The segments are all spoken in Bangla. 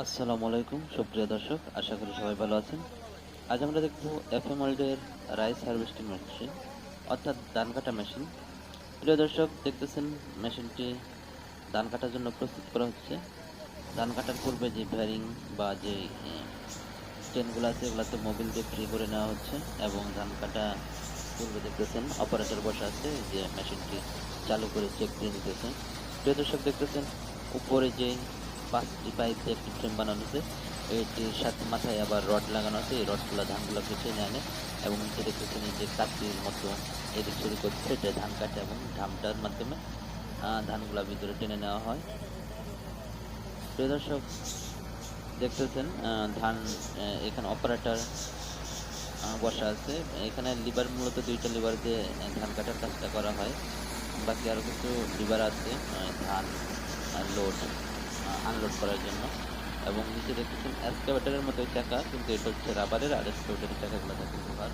আসসালামু আলাইকুম সুপ্রিয় দর্শক, আশা করি সবাই ভালো আছেন। আজ আমরা দেখব এফএম ওয়ার্ল্ডের রাইস হারভেস্টিং মেশিন অর্থাৎ ধান কাটা মেশিন। প্রিয় দর্শক, দেখতেছেন মেশিনটি ধান কাটার জন্য প্রস্তুত করা হচ্ছে। ধান কাটার পূর্বে যে ভ্যারিং বা যে স্টেনগুলো আছে এগুলাতে মোবিল দিয়ে ফ্রি করে নেওয়া হচ্ছে এবং ধান কাটা পূর্বে দেখতেছেন অপারেটর বসা আছে যে মেশিনটি চালু করে চেক দিয়ে নিতেছে। প্রিয় দর্শক, দেখতেছেন উপরে যে ৫টি পাইপ দিয়ে একটি ফ্রেম বানানো হয়েছে, এটির সাথে মাথায় আবার রড লাগানো আছে। এই রডগুলা ধানগুলোকে টেনে আনে এবং নিচে দেখতেছেন এই যে কাঠির মতো এদিক সেদিক করে ছেটে ধান কাটে এবং ধামটার মাধ্যমে ধানগুলা ভিতরে টেনে নেওয়া হয়। প্রিয় দর্শক, দেখতেছেন ধান এখানে অপারেটর বসা আছে। এখানে লিভার মূলত ২টা লিভার দিয়ে ধান কাটার কাজটা করা হয়। বাকি আরো কিছু লিভার আছে ধান লোড আনলোড করার জন্য। এবং নিচে দেখতেছেন এক্সকাভেটরের মতো চাকা, কিন্তু এটা হচ্ছে রাবারের, আর এক্সকাভেটরের চাকাগুলো থাকে লোহার।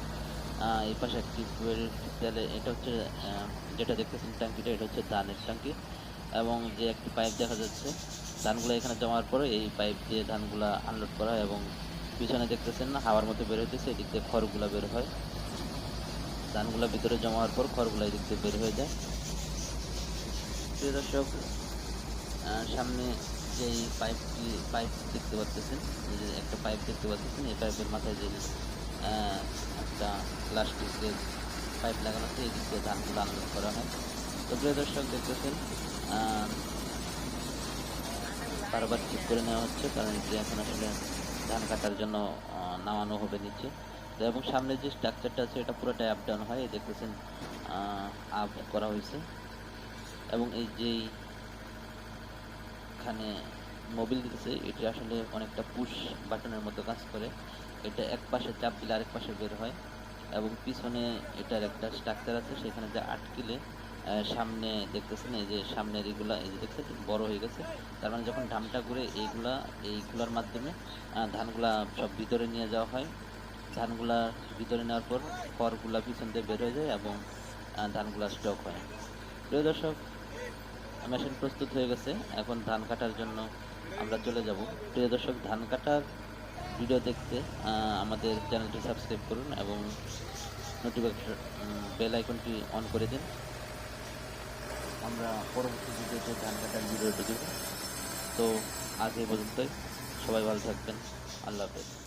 এই পাশে একটি ফুয়েল তেলে এটা হচ্ছে যেটা দেখতেছেন ট্যাঙ্কিটা, এটা হচ্ছে ধানের ট্যাঙ্কি। এবং যে একটি পাইপ দেখা যাচ্ছে ধানগুলো এখানে জমার পরে এই পাইপ দিয়ে ধানগুলা আনলোড করা হয় এবং পিছনে দেখতেছেন না হাওয়ার মতো বের হইতেছে, এদিক দিয়ে খড়গুলা বের হয়। ধানগুলা ভিতরে জমা হওয়ার পর খড়গুলা এদিক দিয়ে বের হয়ে যায়। প্রিয় দর্শক, সামনে যেই পাইপ দেখতে পাচ্ছেন, এই যে একটা পাইপ দেখতে পাচ্ছেন, এই পাইপের মাথায় যে আহ, একটা প্লাস্টিকের পাইপ লাগানো আছে, এই দিক দিয়ে ধানগুলো আনলোড করা হয়। তো প্রিয় দর্শক, দেখতেছেন বারবার ঠিক করে নেওয়া হচ্ছে, কারণ যে এখন আসলে ধান কাটার জন্য নামানো হবে নিচে। তো এবং সামনে যে স্ট্রাকচারটা আছে এটা পুরোটাই আপ ডাউন হয়, এই দেখতেছেন আপ করা হয়েছে। এবং এই যেই এখানে মোবিল দিতেছে এটি আসলে অনেকটা পুশ বাটনের মতো কাজ করে। এটা এক পাশে চাপ দিলে আরেক পাশে বের হয়। এবং পিছনে এটার একটা স্ট্রাকচার আছে, সেখানে যে আটকিলে সামনে দেখতেছেন এই যে সামনের এগুলা এই যে দেখছেন বড় হয়ে গেছে। তার মানে যখন ধানটা ঘুরে এইগুলার মাধ্যমে ধানগুলা সব ভিতরে নিয়ে যাওয়া হয়। ধানগুলা ভিতরে নেওয়ার পর খড়গুলা পিছন দিয়ে বের হয়ে যায় এবং ধানগুলা স্টক হয়। প্রিয় দর্শক, মেশিন প্রস্তুত হয়ে গেছে, এখন ধান কাটার জন্য আমরা চলে যাব। প্রিয় দর্শক, ধান কাটার ভিডিও দেখতে আমাদের চ্যানেলটি সাবস্ক্রাইব করুন এবং নোটিফিকেশন বেল আইকনটি অন করে দিন। আমরা পরবর্তী ভিডিওতে ধান কাটার ভিডিওটি দেব। তো আজ এই পর্যন্তই, সবাই ভালো থাকবেন। আল্লাহ হাফেজ।